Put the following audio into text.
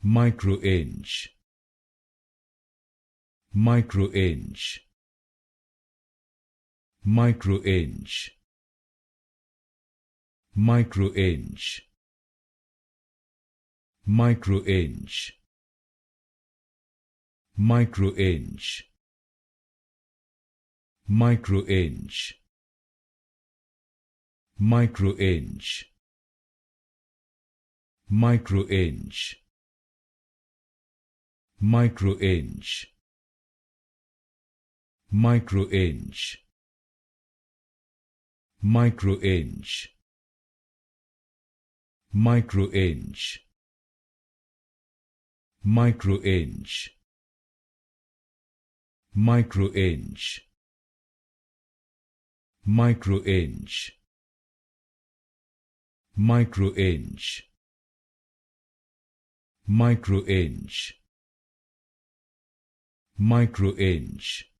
Microinch, Microinch, Microinch, Microinch, Microinch, Microinch, Microinch, Microinch, Microinch, Microinch, Microinch, Microinch, Microinch, Microinch, Microinch, Microinch, Microinch, Microinch, Microinch,